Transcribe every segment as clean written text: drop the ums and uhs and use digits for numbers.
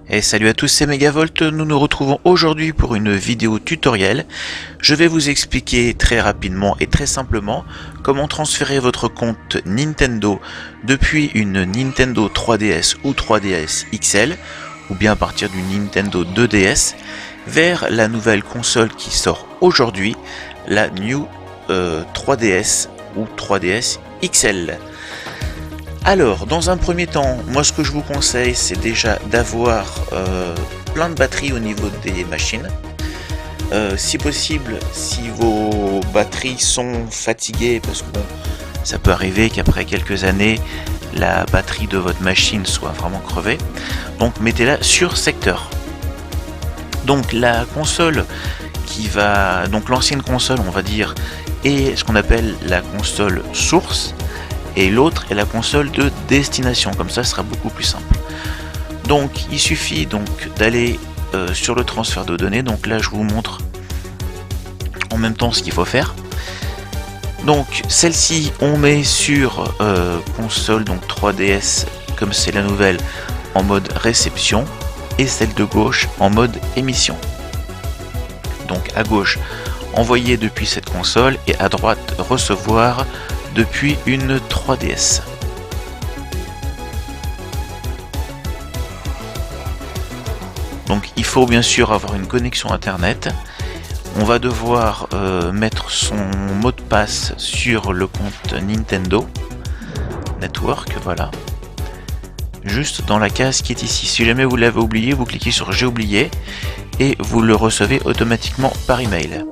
Et salut à tous, c'est Megavolt, nous nous retrouvons aujourd'hui pour une vidéo tutoriel. Je vais vous expliquer très rapidement et très simplement comment transférer votre compte Nintendo depuis une Nintendo 3DS ou 3DS XL, ou bien à partir d'une Nintendo 2DS, vers la nouvelle console qui sort aujourd'hui, la New 3DS ou 3DS XL. Alors, dans un premier temps, moi ce que je vous conseille, c'est déjà d'avoir plein de batteries au niveau des machines. Si possible, si vos batteries sont fatiguées, parce que bon, ça peut arriver qu'après quelques années, la batterie de votre machine soit vraiment crevée, donc mettez-la sur secteur. Donc la console donc l'ancienne console, on va dire, est ce qu'on appelle la console source, et l'autre est la console de destination, comme ça ce sera beaucoup plus simple. Donc il suffit donc d'aller sur le transfert de données. Donc là je vous montre en même temps ce qu'il faut faire. Donc celle-ci on met sur console donc 3DS, comme c'est la nouvelle, en mode réception, et celle de gauche en mode émission. Donc à gauche envoyer depuis cette console, et à droite recevoir depuis une 3DS. Donc il faut bien sûr avoir une connexion internet. On va devoir mettre son mot de passe sur le compte Nintendo Network, voilà. Juste dans la case qui est ici. Si jamais vous l'avez oublié, vous cliquez sur j'ai oublié et vous le recevez automatiquement par email.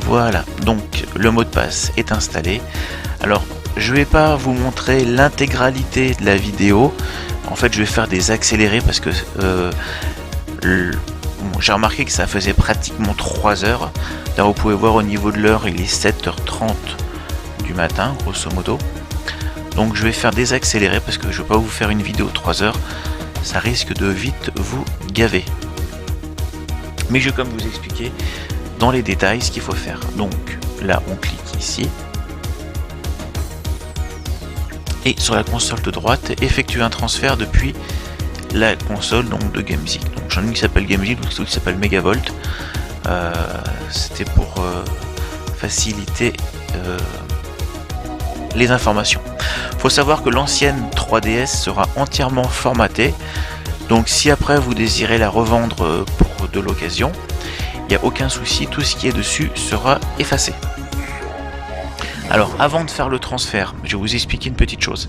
Voilà, donc le mot de passe est installé. Alors, je vais pas vous montrer l'intégralité de la vidéo. En fait, je vais faire des accélérés parce que j'ai remarqué que ça faisait pratiquement 3 heures. Là, vous pouvez voir au niveau de l'heure, il est 7h30 du matin, grosso modo. Donc, je vais faire des accélérés parce que je vais pas vous faire une vidéo de 3 heures. Ça risque de vite vous gaver. Mais je vais comme vous expliquer dans les détails ce qu'il faut faire. Donc là on clique ici et sur la console de droite effectuer un transfert depuis la console donc de GameZig. Donc j'en ai une qui s'appelle GameZig, l'autre qui s'appelle Megavolt. C'était pour faciliter les informations. Faut savoir que l'ancienne 3DS sera entièrement formatée, donc si après vous désirez la revendre pour de l'occasion, il n'y a aucun souci, tout ce qui est dessus sera effacé. Alors avant de faire le transfert, je vais vous expliquer une petite chose.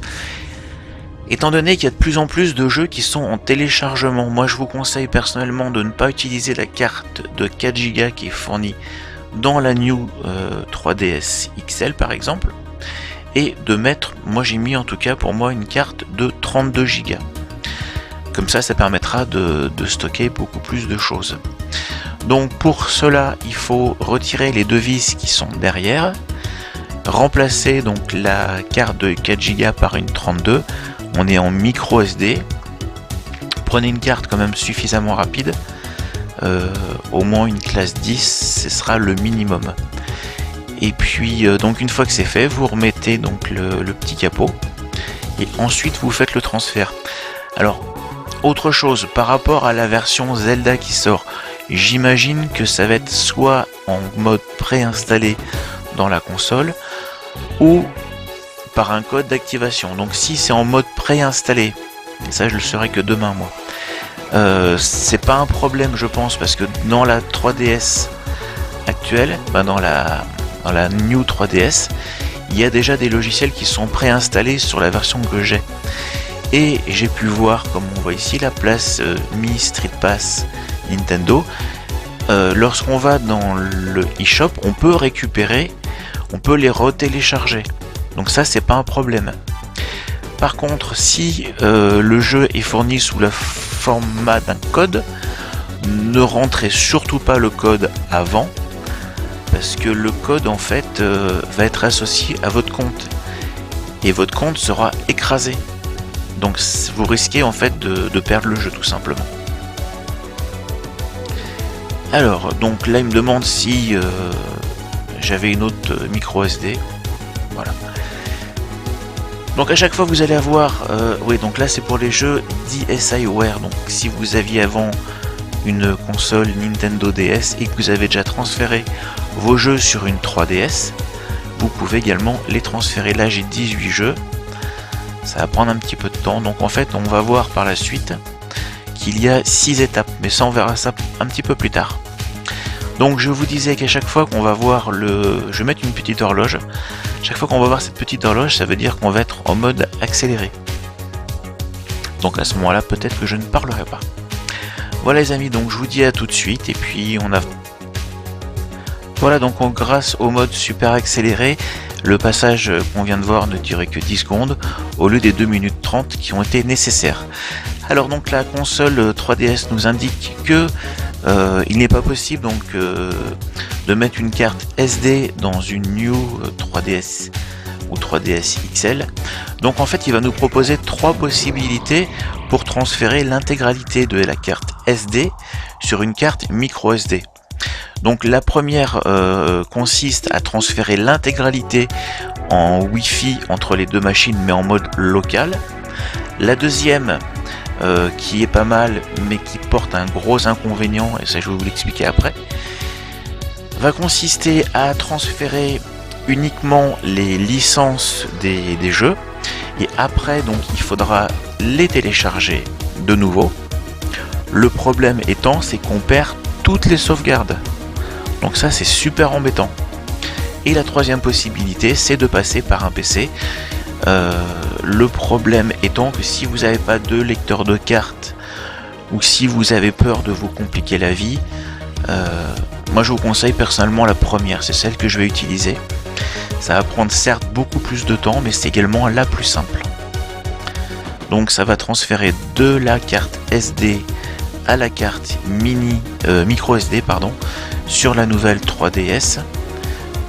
Étant donné qu'il y a de plus en plus de jeux qui sont en téléchargement, moi je vous conseille personnellement de ne pas utiliser la carte de 4 Go qui est fournie dans la New 3DS XL par exemple, et de mettre, moi j'ai mis en tout cas pour moi une carte de 32 Go. Comme ça permettra de stocker beaucoup plus de choses. Donc pour cela, il faut retirer les deux vis qui sont derrière, remplacer donc la carte de 4 Go par une 32. On est en micro SD. Prenez une carte quand même suffisamment rapide, au moins une classe 10, ce sera le minimum. Et puis donc une fois que c'est fait, vous remettez donc le petit capot et ensuite vous faites le transfert. Alors autre chose par rapport à la version Zelda qui sort, j'imagine que ça va être soit en mode préinstallé dans la console ou par un code d'activation. Donc si c'est en mode préinstallé, ça je le saurai que demain moi, c'est pas un problème je pense, parce que dans la 3DS actuelle, dans la New 3DS, il y a déjà des logiciels qui sont préinstallés sur la version que j'ai. Et j'ai pu voir, comme on voit ici, la place Mi Street Pass Nintendo. Lorsqu'on va dans le eShop, on peut récupérer, on peut les retélécharger. Donc ça, c'est pas un problème. Par contre, si le jeu est fourni sous le format d'un code, ne rentrez surtout pas le code avant, parce que le code en fait va être associé à votre compte et votre compte sera écrasé. Donc vous risquez en fait de perdre le jeu tout simplement. Alors donc là il me demande si j'avais une autre micro SD. Voilà. Donc à chaque fois vous allez avoir, oui, donc là c'est pour les jeux DSiWare. Donc si vous aviez avant une console Nintendo DS et que vous avez déjà transféré vos jeux sur une 3DS, vous pouvez également les transférer. Là j'ai 18 jeux, ça va prendre un petit peu de temps. Donc en fait on va voir par la suite qu'il y a 6 étapes, mais ça on verra ça un petit peu plus tard. Donc je vous disais qu'à chaque fois qu'on va voir je vais mettre une petite horloge. Chaque fois qu'on va voir cette petite horloge, ça veut dire qu'on va être en mode accéléré. Donc à ce moment-là, peut-être que je ne parlerai pas. Voilà les amis, donc je vous dis à tout de suite. Et puis on a... Voilà, donc grâce au mode super accéléré, le passage qu'on vient de voir ne durait que 10 secondes au lieu des 2 minutes 30 qui ont été nécessaires. Alors donc la console 3DS nous indique que il n'est pas possible donc de mettre une carte SD dans une New 3DS ou 3DS XL. Donc en fait il va nous proposer 3 possibilités pour transférer l'intégralité de la carte SD sur une carte micro SD. Donc la première consiste à transférer l'intégralité en Wi-Fi entre les deux machines mais en mode local. La deuxième qui est pas mal mais qui porte un gros inconvénient, et ça je vais vous l'expliquer après, va consister à transférer uniquement les licences des jeux, et après donc il faudra les télécharger de nouveau. Le problème étant c'est qu'on perd toutes les sauvegardes, donc ça c'est super embêtant. Et la troisième possibilité c'est de passer par un PC. Le problème étant que si vous n'avez pas de lecteur de carte ou si vous avez peur de vous compliquer la vie, moi je vous conseille personnellement la première, c'est celle que je vais utiliser. Ça va prendre certes beaucoup plus de temps, mais c'est également la plus simple. Donc ça va transférer de la carte SD à la carte micro SD sur la nouvelle 3DS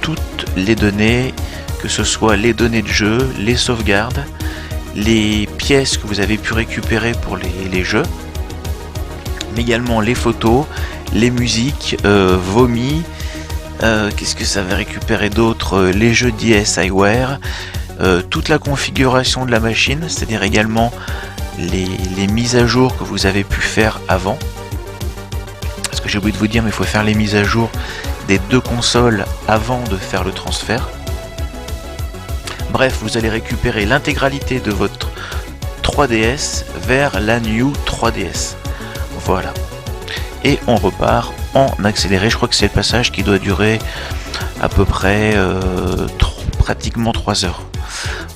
toutes les données, que ce soit les données de jeu, les sauvegardes, les pièces que vous avez pu récupérer pour les jeux, mais également les photos, les musiques, vomi, qu'est-ce que ça va récupérer d'autre, les jeux DSiWare, toute la configuration de la machine, c'est-à-dire également les mises à jour que vous avez pu faire avant. Parce que j'ai oublié de vous dire, mais il faut faire les mises à jour des 2 consoles avant de faire le transfert. Bref, vous allez récupérer l'intégralité de votre 3DS vers la New 3DS. Voilà. Et on repart en accéléré. Je crois que c'est le passage qui doit durer à peu près pratiquement 3 heures.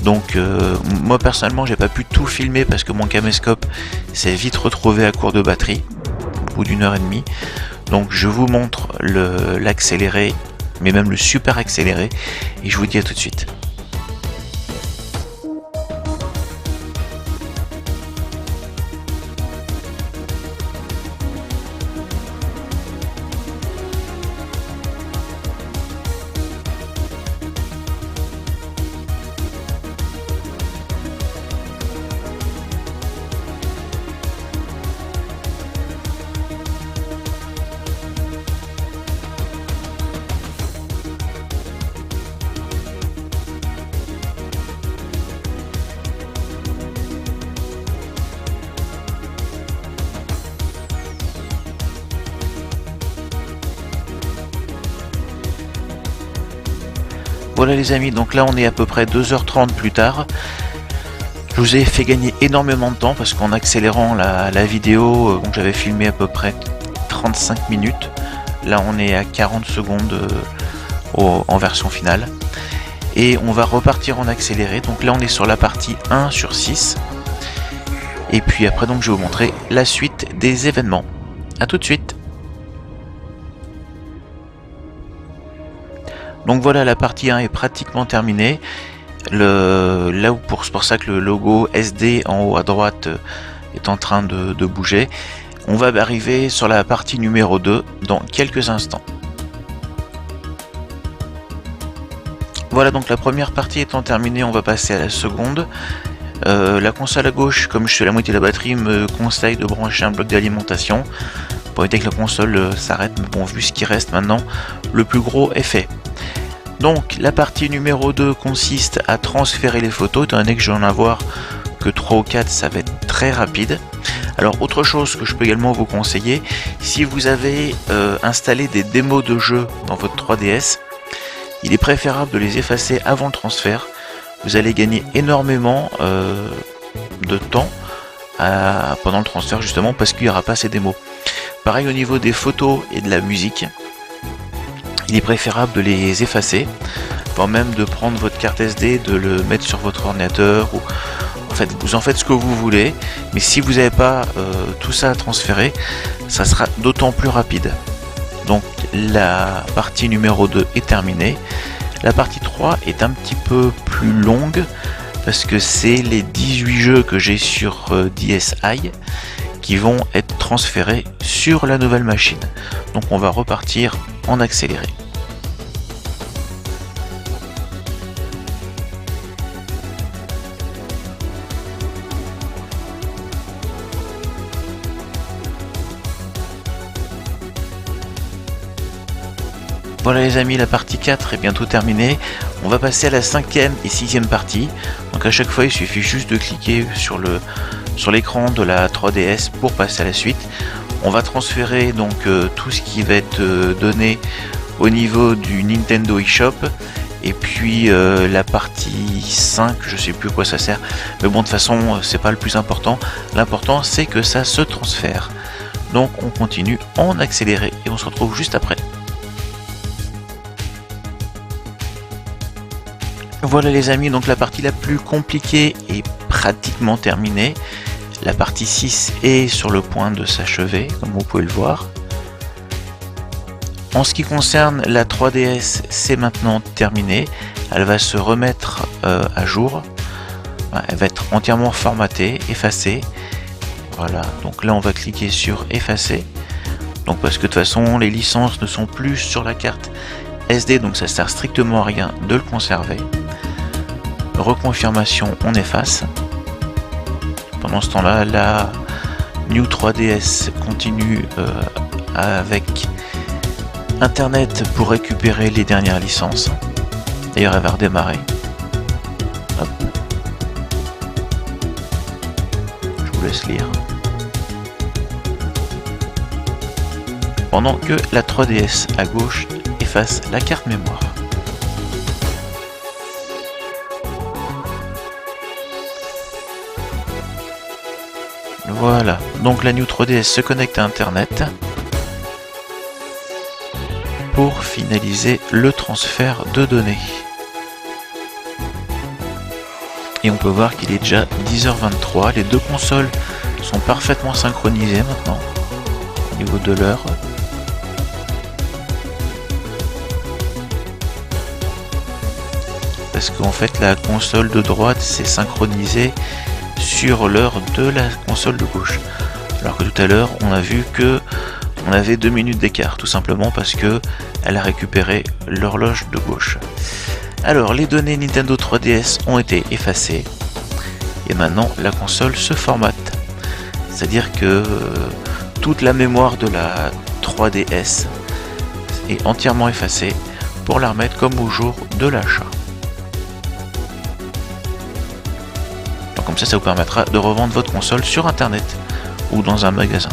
Donc moi personnellement j'ai pas pu tout filmer parce que mon caméscope s'est vite retrouvé à court de batterie au bout d'1h30. Donc je vous montre l'accéléré, mais même le super accéléré, et je vous dis à tout de suite. Voilà les amis, donc là on est à peu près 2h30 plus tard. Je vous ai fait gagner énormément de temps parce qu'en accélérant la vidéo, j'avais filmé à peu près 35 minutes. Là on est à 40 secondes en version finale. Et on va repartir en accéléré. Donc là on est sur la partie 1/6. Et puis après donc je vais vous montrer la suite des événements. A tout de suite. Donc voilà, la partie 1 est pratiquement terminée. C'est pour ça que le logo SD en haut à droite est en train de bouger. On va arriver sur la partie numéro 2 dans quelques instants. Voilà, donc la première partie étant terminée, on va passer à la seconde. La console à gauche, comme je suis à la moitié de la batterie, me conseille de brancher un bloc d'alimentation pour éviter que la console s'arrête. Mais bon, vu ce qui reste maintenant, le plus gros est fait. Donc la partie numéro 2 consiste à transférer les photos, étant donné que je vais en avoir que 3 ou 4, ça va être très rapide. Alors autre chose que je peux également vous conseiller, si vous avez installé des démos de jeu dans votre 3DS, il est préférable de les effacer avant le transfert. Vous allez gagner énormément de temps pendant le transfert, justement parce qu'il n'y aura pas ces démos. Pareil au niveau des photos et de la musique, il est préférable de les effacer, voire même de prendre votre carte SD, de le mettre sur votre ordinateur, ou en fait vous en faites ce que vous voulez, mais si vous n'avez pas tout ça à transférer, ça sera d'autant plus rapide. Donc la partie numéro 2 est terminée. La partie 3 est un petit peu plus longue parce que c'est les 18 jeux que j'ai sur DSi qui vont être transférés sur la nouvelle machine. Donc on va repartir en accéléré. Voilà les amis, la partie 4 est bientôt terminée. On va passer à la 5e et 6e partie. Donc à chaque fois il suffit juste de cliquer sur l'écran de la 3DS pour passer à la suite. On va transférer donc tout ce qui va être donné au niveau du Nintendo eShop. Et puis la partie 5, je sais plus à quoi ça sert. Mais bon, de toute façon c'est pas le plus important. L'important c'est que ça se transfère. Donc on continue en accéléré et on se retrouve juste après. Voilà les amis, donc la partie la plus compliquée est pratiquement terminée. La partie 6 est sur le point de s'achever, comme vous pouvez le voir. En ce qui concerne la 3DS, c'est maintenant terminé. Elle va se remettre à jour. Elle va être entièrement formatée, effacée. Voilà, donc là on va cliquer sur effacer. Donc parce que de toute façon les licences ne sont plus sur la carte SD, donc ça sert strictement à rien de le conserver. Reconfirmation, on efface. Pendant ce temps-là, la New 3DS continue avec Internet pour récupérer les dernières licences. D'ailleurs, elle va redémarrer. Hop. Je vous laisse lire. Pendant que la 3DS à gauche efface la carte mémoire. Voilà, donc la New 3DS se connecte à Internet pour finaliser le transfert de données. Et on peut voir qu'il est déjà 10h23, les deux consoles sont parfaitement synchronisées maintenant au niveau de l'heure. Parce qu'en fait la console de droite s'est synchronisée sur l'heure de la console de gauche, alors que tout à l'heure on a vu que on avait 2 minutes d'écart, tout simplement parce que elle a récupéré l'horloge de gauche. Alors les données Nintendo 3DS ont été effacées et maintenant la console se formate, c'est à dire que toute la mémoire de la 3DS est entièrement effacée pour la remettre comme au jour de l'achat. Comme ça, ça vous permettra de revendre votre console sur internet ou dans un magasin,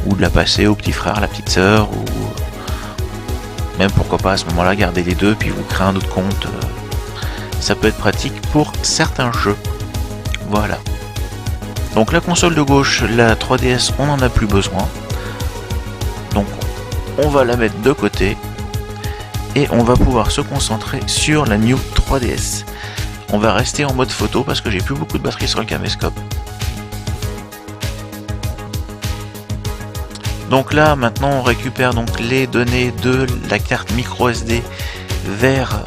ou de la passer au petit frère, à la petite sœur, ou même pourquoi pas à ce moment-là garder les deux puis vous créer un autre compte. Ça peut être pratique pour certains jeux. Voilà. Donc la console de gauche, la 3DS, on n'en a plus besoin. Donc on va la mettre de côté et on va pouvoir se concentrer sur la New 3DS. On va rester en mode photo parce que j'ai plus beaucoup de batterie sur le caméscope. Donc là maintenant on récupère donc les données de la carte micro SD vers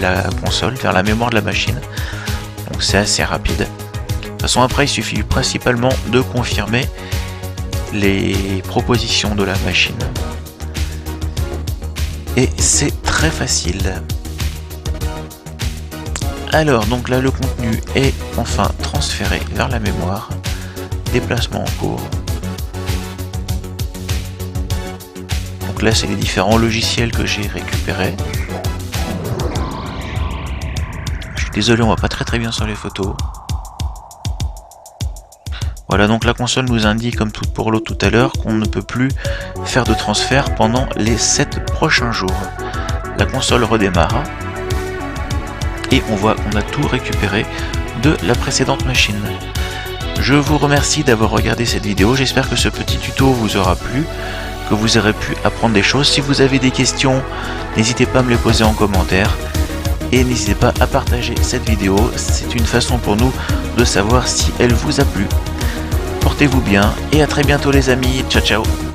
la console, vers la mémoire de la machine. Donc c'est assez rapide. De toute façon après il suffit principalement de confirmer les propositions de la machine. Et c'est très facile. Alors donc là le contenu est enfin transféré vers la mémoire. Déplacement en cours. Donc Donc là c'est les différents logiciels que j'ai récupérés. Je suis désolé, on voit pas très bien sur les photos. Voilà, donc la console nous indique, comme tout pour l'autre tout à l'heure, qu'on ne peut plus faire de transfert pendant les 7 prochains jours. La console redémarre et on voit qu'on a tout récupéré de la précédente machine. Je vous remercie d'avoir regardé cette vidéo, j'espère que ce petit tuto vous aura plu, que vous aurez pu apprendre des choses. Si vous avez des questions, n'hésitez pas à me les poser en commentaire et n'hésitez pas à partager cette vidéo, c'est une façon pour nous de savoir si elle vous a plu. Portez-vous bien et à très bientôt les amis, ciao ciao.